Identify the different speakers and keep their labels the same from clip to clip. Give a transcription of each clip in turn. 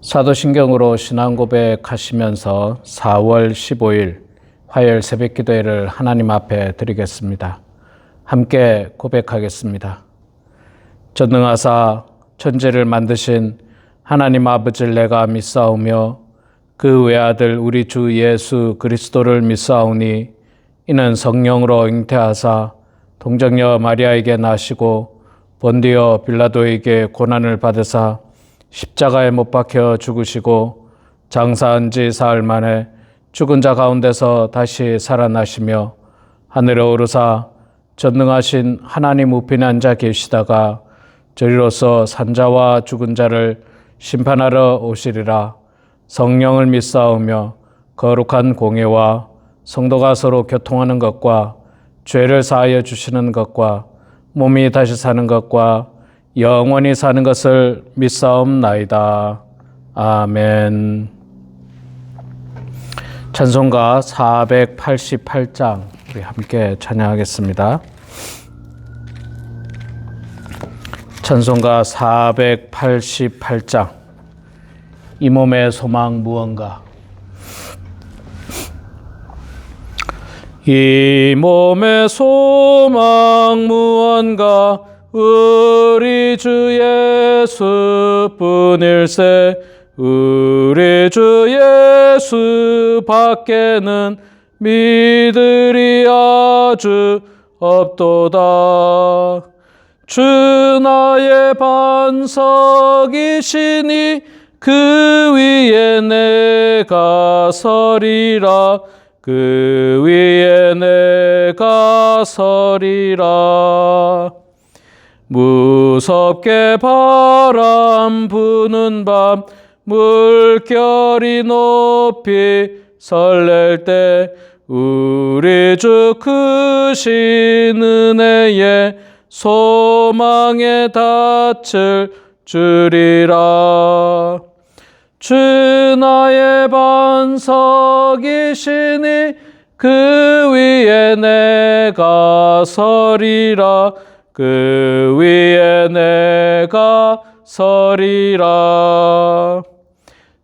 Speaker 1: 사도신경으로 신앙 고백하시면서 4월 15일 화요일 새벽 기도회를 하나님 앞에 드리겠습니다. 함께 고백하겠습니다. 전능하사 천지를 만드신 하나님 아버지를 내가 믿사오며 그 외아들 우리 주 예수 그리스도를 믿사오니 이는 성령으로 잉태하사 동정녀 마리아에게 나시고 본디오 빌라도에게 고난을 받으사 십자가에 못 박혀 죽으시고 장사한 지 사흘 만에 죽은 자 가운데서 다시 살아나시며 하늘에 오르사 전능하신 하나님 우편에 앉아 계시다가 저리로서 산자와 죽은 자를 심판하러 오시리라. 성령을 믿사오며 거룩한 공예와 성도가 서로 교통하는 것과 죄를 사하여 주시는 것과 몸이 다시 사는 것과 영원히 사는 것을 믿사옵나이다. 아멘. 찬송가 488장 우리 함께 찬양하겠습니다. 찬송가 488장 이 몸의 소망 무언가. 이 몸의 소망 무언가 우리 주 예수뿐일세. 우리 주 예수 밖에는 믿으리 아주 없도다. 주 나의 반석이시니 그 위에 내가 서리라. 그 위에 내가 서리라. 무섭게 바람 부는 밤 물결이 높이 설렐 때 우리 주 크신 은혜에 소망에 닿을 줄이라. 주 나의 반석이시니 그 위에 내가 서리라. 그 위에 내가 서리라.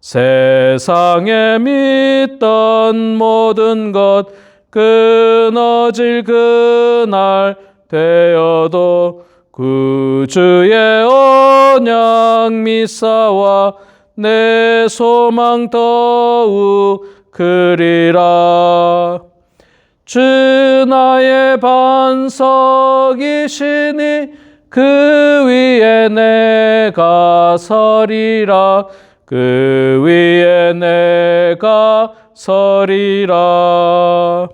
Speaker 1: 세상에 믿던 모든 것 끊어질 그날 되어도 구주의 언약 믿사와 내 소망 더욱 크리라. 주 나의 반석이시니 그 위에 내가 서리라. 그 위에 내가 서리라.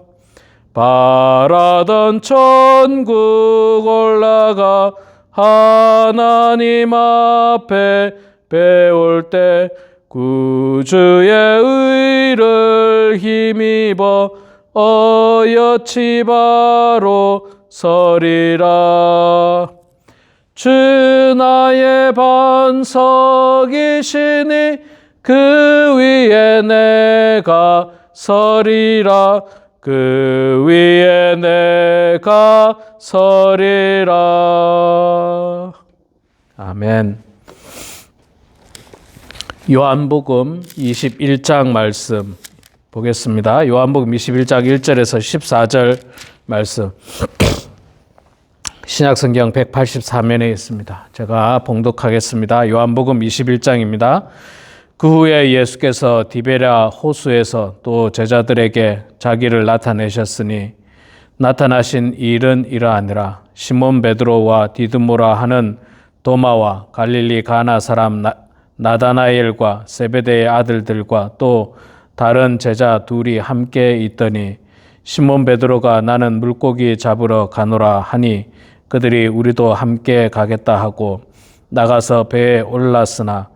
Speaker 1: 바라던 천국 올라가 하나님 앞에 배울 때 구주의 의를 힘입어 어여치 바로 서리라. 주 나의 반석이시니 그 위에 내가 서리라. 그 위에 내가 서리라. 아멘. 요한복음 21장 말씀 보겠습니다. 요한복음 21장 1절에서 14절 말씀. 신약성경 184면에 있습니다. 제가 봉독하겠습니다. 요한복음 21장입니다. 그 후에 예수께서 디베랴 호수에서 또 제자들에게 자기를 나타내셨으니 나타나신 일은 이러하니라. 시몬 베드로와 디드모라 하는 도마와 갈릴리 가나 사람 나다나엘과 세베대의 아들들과 또 다른 제자 둘이 함께 있더니 시몬 베드로가 나는 물고기 잡으러 가노라 하니 그들이 우리도 함께 가겠다 하고 나가서 배에 올랐으나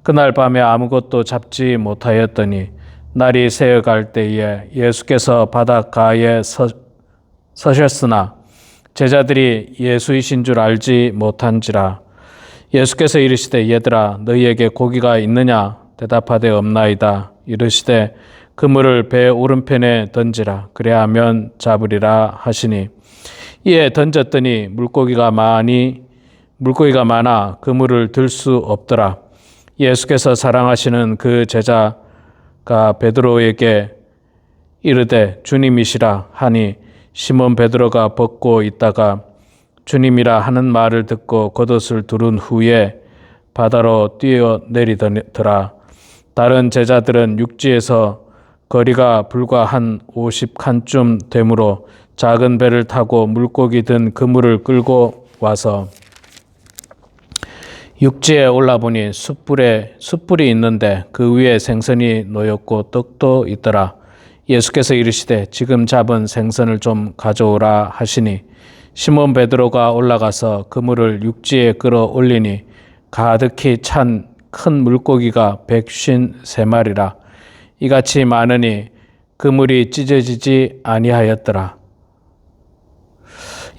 Speaker 1: 그날 밤에 아무것도 잡지 못하였더니 날이 새어갈 때에 예수께서 바닷가에 서셨으나 제자들이 예수이신 줄 알지 못한지라. 예수께서 이르시되 얘들아 너희에게 고기가 있느냐 대답하되 없나이다. 이르시되 그물을 배 오른편에 던지라. 그래야면 잡으리라 하시니 이에 던졌더니 물고기가 많아 그물을 들 수 없더라. 예수께서 사랑하시는 그 제자가 베드로에게 이르되 주님이시라 하니 시몬 베드로가 벗고 있다가 주님이라 하는 말을 듣고 겉옷을 두른 후에 바다로 뛰어내리더라. 다른 제자들은 육지에서 거리가 불과 한 50칸쯤 되므로 작은 배를 타고 물고기 든 그물을 끌고 와서 육지에 올라보니 숯불이 있는데 그 위에 생선이 놓였고 떡도 있더라. 예수께서 이르시되 지금 잡은 생선을 좀 가져오라 하시니 시몬 베드로가 올라가서 그물을 육지에 끌어올리니 가득히 찬 큰 물고기가 153마리라. 이같이 많으니 그물이 찢어지지 아니하였더라.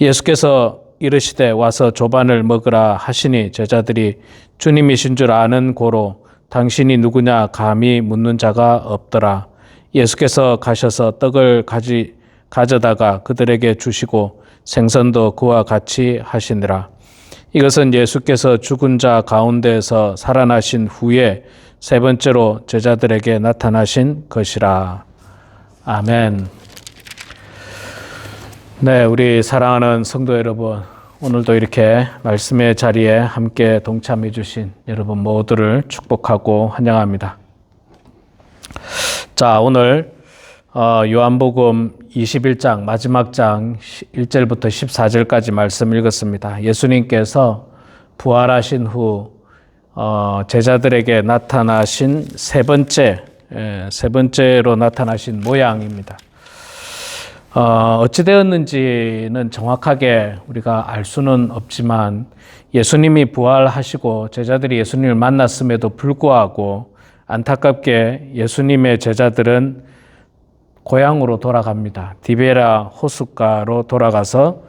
Speaker 1: 예수께서 이르시되 와서 조반을 먹으라 하시니 제자들이 주님이신 줄 아는 고로 당신이 누구냐 감히 묻는 자가 없더라. 예수께서 가셔서 떡을 가져다가 그들에게 주시고 생선도 그와 같이 하시니라. 이것은 예수께서 죽은 자 가운데에서 살아나신 후에 세 번째로 제자들에게 나타나신 것이라. 아멘. 네, 우리 사랑하는 성도 여러분, 오늘도 이렇게 말씀의 자리에 함께 동참해 주신 여러분 모두를 축복하고 환영합니다. 자, 오늘 요한복음 21장 마지막 장 1절부터 14절까지 말씀 읽었습니다. 예수님께서 부활하신 후 제자들에게 나타나신 세 번째로 나타나신 모양입니다. 어찌 되었는지는 정확하게 우리가 알 수는 없지만 예수님이 부활하시고 제자들이 예수님을 만났음에도 불구하고 안타깝게 예수님의 제자들은 고향으로 돌아갑니다. 디베라 호숫가로 돌아가서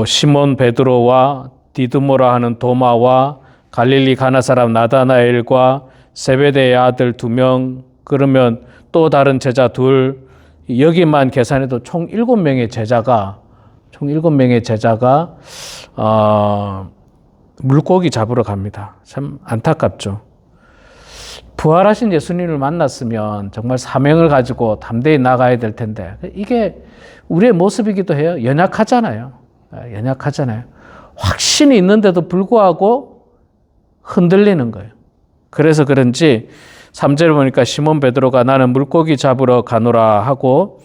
Speaker 1: 시몬 베드로와 디두모라 하는 도마와 갈릴리 가나 사람 나다나엘과 세베대의 아들 2명, 그러면 또 다른 제자 2, 여기만 계산해도 총 7명의 제자가 물고기 잡으러 갑니다. 참 안타깝죠. 부활하신 예수님을 만났으면 정말 사명을 가지고 담대히 나가야 될 텐데 이게 우리의 모습이기도 해요. 연약하잖아요. 확신이 있는데도 불구하고 흔들리는 거예요. 그래서 그런지 3절 보니까 시몬 베드로가 나는 물고기 잡으러 가노라 하고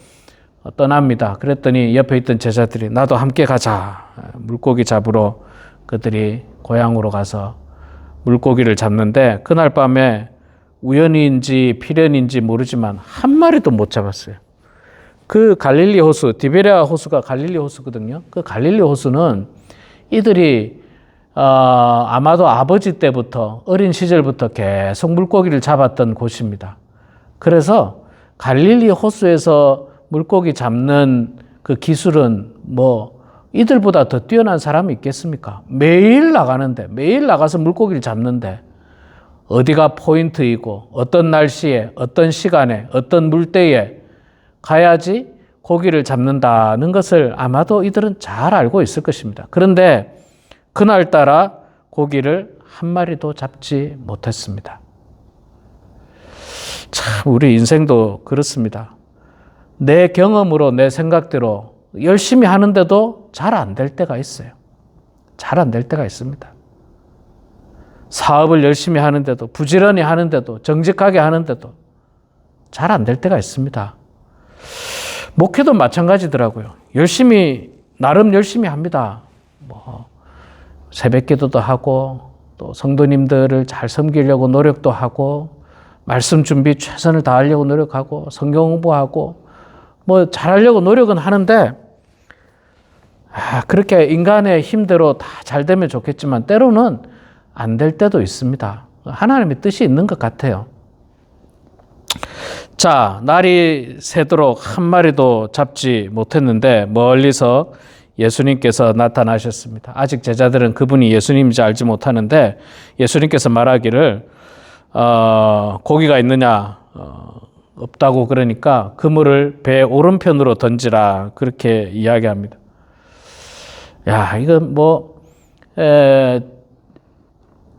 Speaker 1: 떠납니다. 그랬더니 옆에 있던 제자들이 나도 함께 가자. 물고기 잡으러 그들이 고향으로 가서 물고기를 잡는데 그날 밤에 우연인지 필연인지 모르지만 한 마리도 못 잡았어요. 그 갈릴리 호수, 디베랴 호수가 갈릴리 호수거든요. 그 갈릴리 호수는 이들이 아마도 아버지 때부터 어린 시절부터 계속 물고기를 잡았던 곳입니다. 그래서 갈릴리 호수에서 물고기 잡는 그 기술은 이들보다 더 뛰어난 사람이 있겠습니까? 매일 나가서 물고기를 잡는데 어디가 포인트이고 어떤 날씨에 어떤 시간에 어떤 물때에 가야지 고기를 잡는다는 것을 아마도 이들은 잘 알고 있을 것입니다. 그런데 그날따라 고기를 한 마리도 잡지 못했습니다. 참 우리 인생도 그렇습니다. 내 경험으로 내 생각대로 열심히 하는데도 잘 안 될 때가 있어요. 잘 안 될 때가 있습니다. 사업을 열심히 하는데도 부지런히 하는데도 정직하게 하는데도 잘 안 될 때가 있습니다. 목회도 마찬가지더라고요. 나름 열심히 합니다. 새벽기도도 하고 또 성도님들을 잘 섬기려고 노력도 하고 말씀 준비 최선을 다하려고 노력하고 성경 공부하고 잘하려고 노력은 하는데 그렇게 인간의 힘대로 다 잘 되면 좋겠지만 때로는 안 될 때도 있습니다. 하나님의 뜻이 있는 것 같아요. 자, 날이 새도록 한 마리도 잡지 못했는데 멀리서 예수님께서 나타나셨습니다. 아직 제자들은 그분이 예수님인지 알지 못하는데 예수님께서 말하기를 고기가 있느냐 없다고 그러니까 그물을 배 오른편으로 던지라 그렇게 이야기합니다. 이건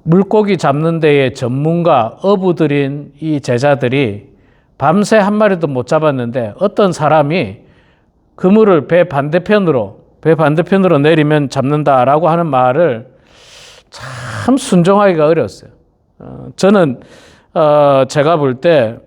Speaker 1: 물고기 잡는 데에 전문가, 어부들인 이 제자들이 밤새 한 마리도 못 잡았는데 어떤 사람이 그물을 배 반대편으로 내리면 잡는다라고 하는 말을 참 순종하기가 어려웠어요. 저는 제가 볼 때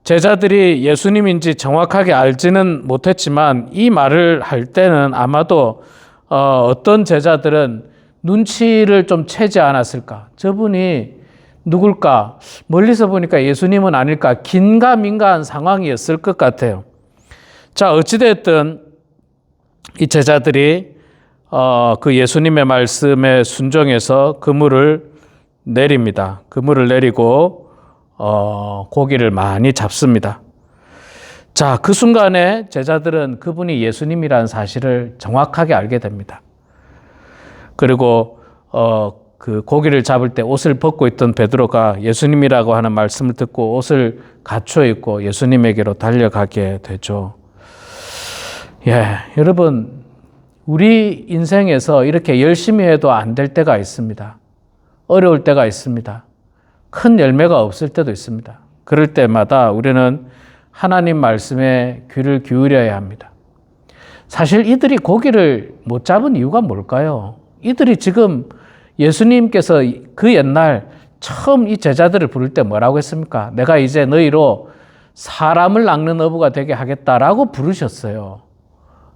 Speaker 1: 제자들이 예수님인지 정확하게 알지는 못했지만 이 말을 할 때는 아마도 어떤 제자들은 눈치를 좀 채지 않았을까. 저분이 누굴까? 멀리서 보니까 예수님은 아닐까? 긴가민가한 상황이었을 것 같아요. 자, 어찌됐든 이 제자들이 그 예수님의 말씀에 순종해서 그물을 내립니다. 그물을 내리고 고기를 많이 잡습니다. 자, 그 순간에 제자들은 그분이 예수님이라는 사실을 정확하게 알게 됩니다. 그리고 그 고기를 잡을 때 옷을 벗고 있던 베드로가 예수님이라고 하는 말씀을 듣고 옷을 갖춰 입고 예수님에게로 달려가게 되죠. 예, 여러분, 우리 인생에서 이렇게 열심히 해도 안 될 때가 있습니다. 어려울 때가 있습니다. 큰 열매가 없을 때도 있습니다. 그럴 때마다 우리는 하나님 말씀에 귀를 기울여야 합니다. 사실 이들이 고기를 못 잡은 이유가 뭘까요? 이들이 지금 예수님께서 그 옛날 처음 이 제자들을 부를 때 뭐라고 했습니까? 내가 이제 너희로 사람을 낚는 어부가 되게 하겠다라고 부르셨어요.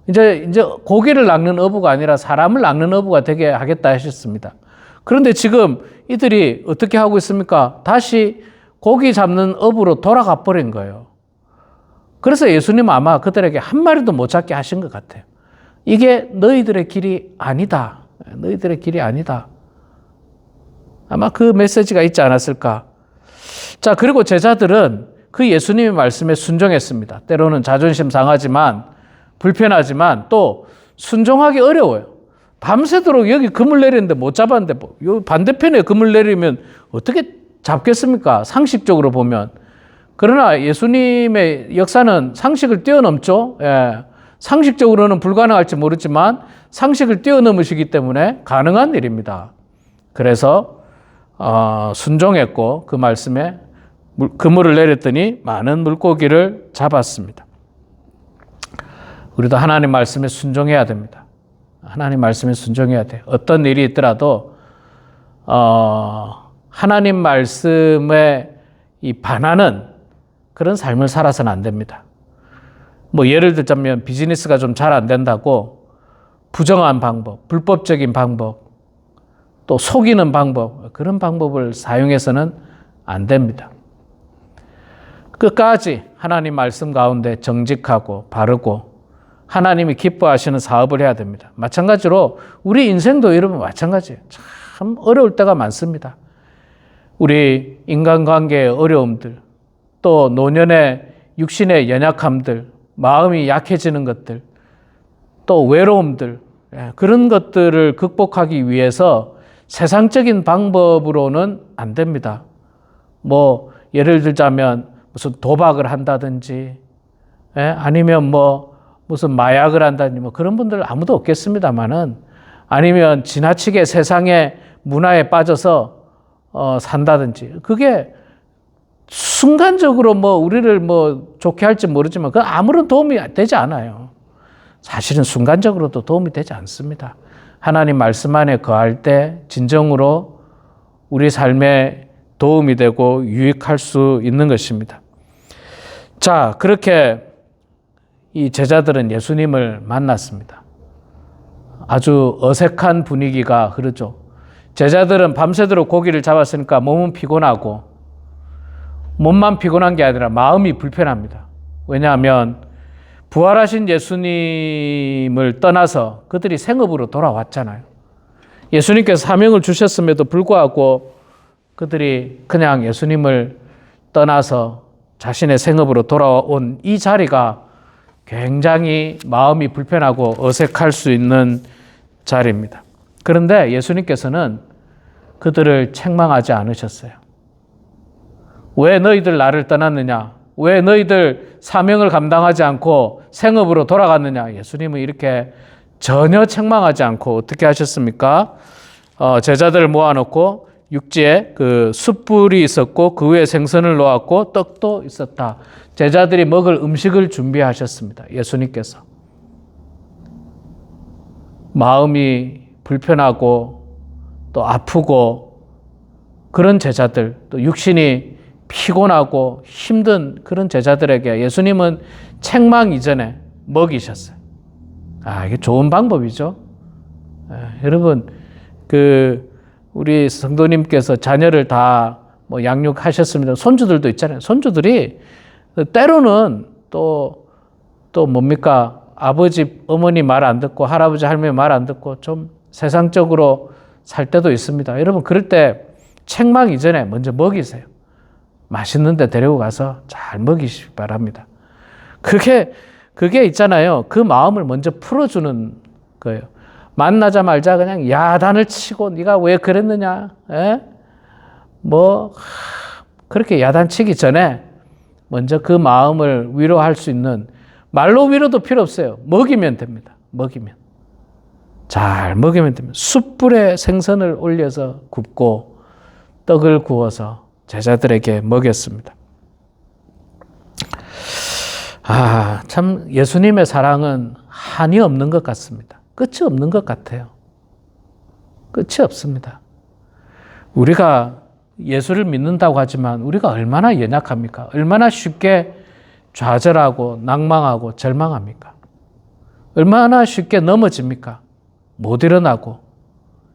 Speaker 1: 이제 고기를 낚는 어부가 아니라 사람을 낚는 어부가 되게 하겠다 하셨습니다. 그런데 지금 이들이 어떻게 하고 있습니까? 다시 고기 잡는 어부로 돌아가 버린 거예요. 그래서 예수님은 아마 그들에게 한 마리도 못 잡게 하신 것 같아요. 이게 너희들의 길이 아니다. 너희들의 길이 아니다. 아마 그 메시지가 있지 않았을까. 자, 그리고 제자들은 그 예수님의 말씀에 순종했습니다. 때로는 자존심 상하지만, 불편하지만 또 순종하기 어려워요. 밤새도록 여기 그물 내리는데 못 잡았는데 요 반대편에 그물 내리면 어떻게 잡겠습니까? 상식적으로 보면. 그러나 예수님의 역사는 상식을 뛰어넘죠. 예. 상식적으로는 불가능할지 모르지만 상식을 뛰어넘으시기 때문에 가능한 일입니다. 그래서 순종했고 그 말씀에 그물을 내렸더니 많은 물고기를 잡았습니다. 우리도 하나님 말씀에 순종해야 됩니다. 하나님 말씀에 순종해야 돼요. 어떤 일이 있더라도 하나님 말씀에 반하는 그런 삶을 살아서는 안 됩니다. 뭐 예를 들자면 비즈니스가 좀 잘 안 된다고 부정한 방법, 불법적인 방법, 또 속이는 방법, 그런 방법을 사용해서는 안 됩니다. 끝까지 하나님 말씀 가운데 정직하고 바르고 하나님이 기뻐하시는 사업을 해야 됩니다. 마찬가지로 우리 인생도 여러분 마찬가지예요. 참 어려울 때가 많습니다. 우리 인간관계의 어려움들, 또 노년의 육신의 연약함들, 마음이 약해지는 것들, 또 외로움들, 그런 것들을 극복하기 위해서 세상적인 방법으로는 안 됩니다. 뭐 예를 들자면 무슨 도박을 한다든지, 아니면 무슨 마약을 한다든지 그런 분들 아무도 없겠습니다만은, 아니면 지나치게 세상의 문화에 빠져서 산다든지, 그게 순간적으로 우리를 좋게 할지 모르지만 그건 아무런 도움이 되지 않아요. 사실은 순간적으로도 도움이 되지 않습니다. 하나님 말씀 안에 거할 때 진정으로 우리 삶에 도움이 되고 유익할 수 있는 것입니다. 자, 그렇게 이 제자들은 예수님을 만났습니다. 아주 어색한 분위기가 흐르죠. 제자들은 밤새도록 고기를 잡았으니까 몸은 피곤하고, 몸만 피곤한 게 아니라 마음이 불편합니다. 왜냐하면 부활하신 예수님을 떠나서 그들이 생업으로 돌아왔잖아요. 예수님께서 사명을 주셨음에도 불구하고 그들이 그냥 예수님을 떠나서 자신의 생업으로 돌아온 이 자리가 굉장히 마음이 불편하고 어색할 수 있는 자리입니다. 그런데 예수님께서는 그들을 책망하지 않으셨어요. 왜 너희들 나를 떠났느냐? 왜 너희들 사명을 감당하지 않고 생업으로 돌아갔느냐? 예수님은 이렇게 전혀 책망하지 않고 어떻게 하셨습니까? 제자들을 모아놓고 육지에 그 숯불이 있었고 그 위에 생선을 놓았고 떡도 있었다. 제자들이 먹을 음식을 준비하셨습니다. 예수님께서. 마음이 불편하고 또 아프고 그런 제자들, 또 육신이 피곤하고 힘든 그런 제자들에게 예수님은 책망 이전에 먹이셨어요. 이게 좋은 방법이죠. 여러분, 우리 성도님께서 자녀를 다 뭐 양육하셨습니다. 손주들도 있잖아요. 손주들이 때로는 또 뭡니까? 아버지, 어머니 말 안 듣고 할아버지, 할머니 말 안 듣고 좀 세상적으로 살 때도 있습니다. 여러분, 그럴 때 책망 이전에 먼저 먹이세요. 맛있는 데 데리고 가서 잘 먹이시기 바랍니다. 그게 있잖아요. 그 마음을 먼저 풀어주는 거예요. 만나자마자 그냥 야단을 치고 네가 왜 그랬느냐? 그렇게 야단치기 전에 먼저 그 마음을 위로할 수 있는, 말로 위로도 필요 없어요. 먹이면 됩니다. 잘 먹이면 됩니다. 숯불에 생선을 올려서 굽고 떡을 구워서 제자들에게 먹였습니다. 참 예수님의 사랑은 한이 없는 것 같습니다. 끝이 없는 것 같아요. 끝이 없습니다. 우리가 예수를 믿는다고 하지만 우리가 얼마나 연약합니까? 얼마나 쉽게 좌절하고 낭망하고 절망합니까? 얼마나 쉽게 넘어집니까? 못 일어나고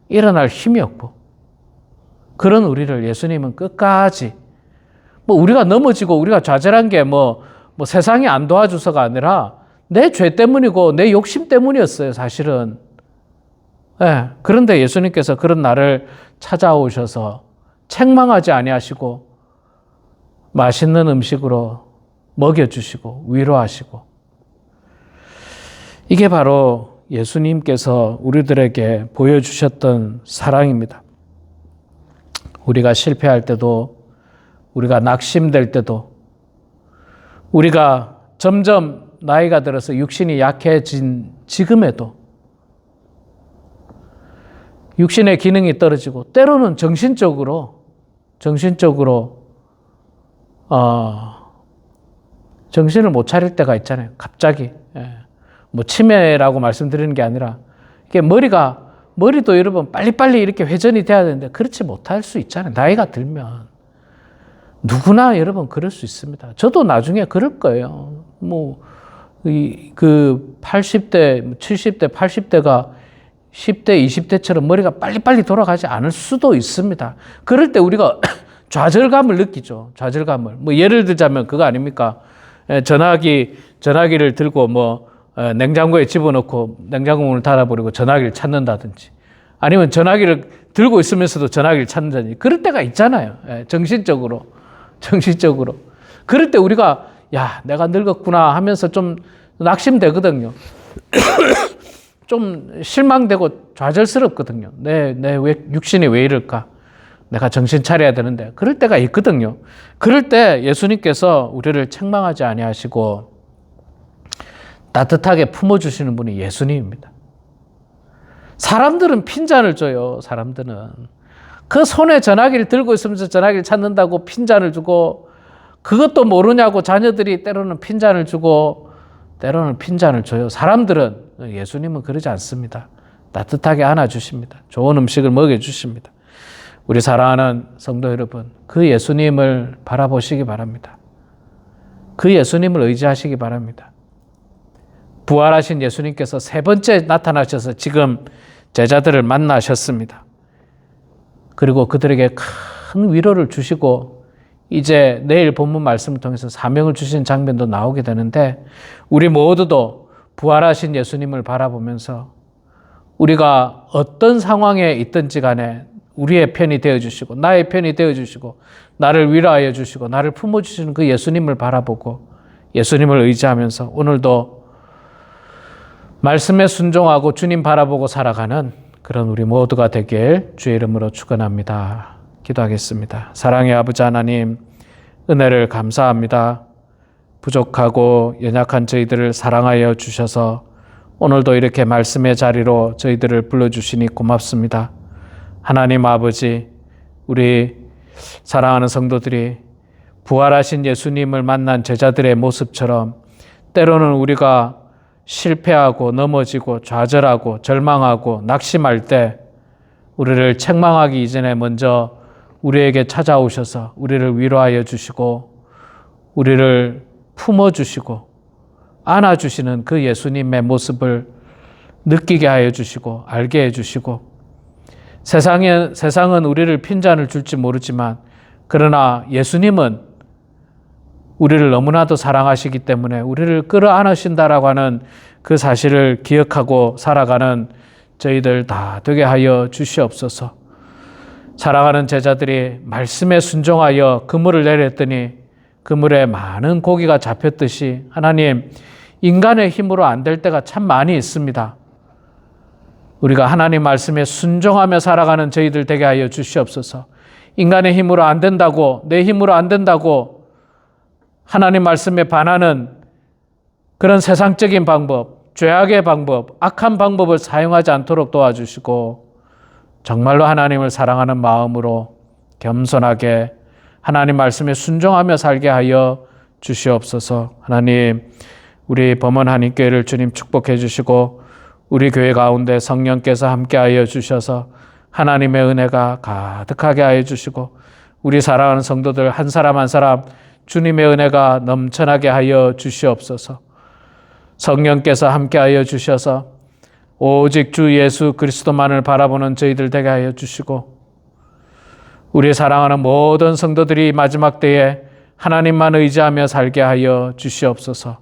Speaker 1: 일어날 힘이 없고 그런 우리를 예수님은 끝까지 우리가 넘어지고 우리가 좌절한 게 세상이 안 도와줘서가 아니라 내 죄 때문이고 내 욕심 때문이었어요, 사실은. 그런데 예수님께서 그런 나를 찾아오셔서 책망하지 아니하시고 맛있는 음식으로 먹여주시고 위로하시고, 이게 바로 예수님께서 우리들에게 보여주셨던 사랑입니다. 우리가 실패할 때도, 우리가 낙심될 때도, 우리가 점점 나이가 들어서 육신이 약해진 지금에도 육신의 기능이 떨어지고 때로는 정신적으로 정신을 못 차릴 때가 있잖아요. 갑자기. 치매라고 말씀드리는 게 아니라 이게 머리도 여러분 빨리빨리 이렇게 회전이 돼야 되는데 그렇지 못할 수 있잖아요. 나이가 들면. 누구나 여러분 그럴 수 있습니다. 저도 나중에 그럴 거예요. 80대, 70대, 80대가 10대, 20대처럼 머리가 빨리빨리 돌아가지 않을 수도 있습니다. 그럴 때 우리가 좌절감을 느끼죠. 좌절감을. 예를 들자면 그거 아닙니까? 전화기를 들고 냉장고에 집어넣고 냉장고 문을 닫아버리고 전화기를 찾는다든지, 아니면 전화기를 들고 있으면서도 전화기를 찾는다든지, 그럴 때가 있잖아요. 정신적으로. 그럴 때 우리가 내가 늙었구나 하면서 좀 낙심되거든요. 좀 실망되고 좌절스럽거든요. 내 육신이 왜 이럴까? 내가 정신 차려야 되는데. 그럴 때가 있거든요. 그럴 때 예수님께서 우리를 책망하지 아니하시고 따뜻하게 품어주시는 분이 예수님입니다. 사람들은 핀잔을 줘요. 사람들은. 그 손에 전화기를 들고 있으면서 전화기를 찾는다고 핀잔을 주고, 그것도 모르냐고 자녀들이 때로는 핀잔을 주고 때로는 핀잔을 줘요. 사람들은. 예수님은 그러지 않습니다. 따뜻하게 안아주십니다. 좋은 음식을 먹여주십니다. 우리 사랑하는 성도 여러분, 그 예수님을 바라보시기 바랍니다. 그 예수님을 의지하시기 바랍니다. 부활하신 예수님께서 세 번째 나타나셔서 지금 제자들을 만나셨습니다. 그리고 그들에게 큰 위로를 주시고 이제 내일 본문 말씀을 통해서 사명을 주신 장면도 나오게 되는데, 우리 모두도 부활하신 예수님을 바라보면서 우리가 어떤 상황에 있든지 간에 우리의 편이 되어주시고 나의 편이 되어주시고 나를 위로하여 주시고 나를 품어주시는 그 예수님을 바라보고 예수님을 의지하면서 오늘도 말씀에 순종하고 주님 바라보고 살아가는 그런 우리 모두가 되길 주의 이름으로 축원합니다. 기도하겠습니다. 사랑의 아버지 하나님, 은혜를 감사합니다. 부족하고 연약한 저희들을 사랑하여 주셔서 오늘도 이렇게 말씀의 자리로 저희들을 불러주시니 고맙습니다. 하나님 아버지, 우리 사랑하는 성도들이 부활하신 예수님을 만난 제자들의 모습처럼 때로는 우리가 실패하고 넘어지고 좌절하고 절망하고 낙심할 때 우리를 책망하기 이전에 먼저 우리에게 찾아오셔서 우리를 위로하여 주시고 우리를 품어주시고 안아주시는 그 예수님의 모습을 느끼게 하여 주시고 알게 해주시고 세상은 우리를 핀잔을 줄지 모르지만 그러나 예수님은 우리를 너무나도 사랑하시기 때문에 우리를 끌어안으신다라고 하는 그 사실을 기억하고 살아가는 저희들 다 되게 하여 주시옵소서. 사랑하는 제자들이 말씀에 순종하여 그물을 내렸더니 그물에 많은 고기가 잡혔듯이 하나님, 인간의 힘으로 안 될 때가 참 많이 있습니다. 우리가 하나님 말씀에 순종하며 살아가는 저희들 되게 하여 주시옵소서. 인간의 힘으로 안 된다고, 내 힘으로 안 된다고 하나님 말씀에 반하는 그런 세상적인 방법, 죄악의 방법, 악한 방법을 사용하지 않도록 도와주시고 정말로 하나님을 사랑하는 마음으로 겸손하게 하나님 말씀에 순종하며 살게 하여 주시옵소서. 하나님, 우리 범원 한인교회를 주님 축복해 주시고 우리 교회 가운데 성령께서 함께하여 주셔서 하나님의 은혜가 가득하게 하여 주시고 우리 사랑하는 성도들 한 사람 한 사람 주님의 은혜가 넘쳐나게 하여 주시옵소서. 성령께서 함께하여 주셔서 오직 주 예수 그리스도만을 바라보는 저희들 되게 하여 주시고 우리 사랑하는 모든 성도들이 마지막 때에 하나님만 의지하며 살게 하여 주시옵소서.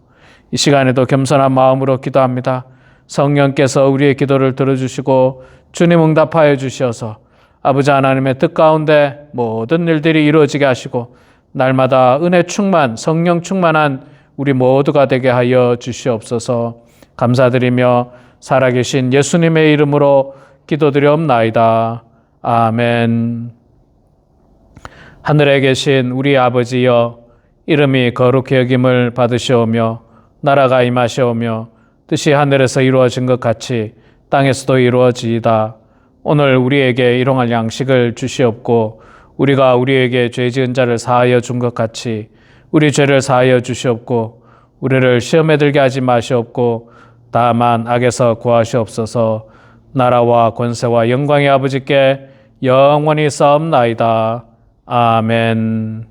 Speaker 1: 이 시간에도 겸손한 마음으로 기도합니다. 성령께서 우리의 기도를 들어주시고 주님 응답하여 주셔서 아버지 하나님의 뜻 가운데 모든 일들이 이루어지게 하시고 날마다 은혜 충만, 성령 충만한 우리 모두가 되게 하여 주시옵소서. 감사드리며 살아계신 예수님의 이름으로 기도드리옵나이다. 아멘. 하늘에 계신 우리 아버지여, 이름이 거룩히 여김을 받으시오며 나라가 임하시오며 뜻이 하늘에서 이루어진 것 같이 땅에서도 이루어지이다. 오늘 우리에게 일용할 양식을 주시옵고 우리가 우리에게 죄 지은 자를 사하여 준 것 같이 우리 죄를 사하여 주시옵고 우리를 시험에 들게 하지 마시옵고 다만 악에서 구하시옵소서. 나라와 권세와 영광의 아버지께 영원히 싸움나이다. 아멘.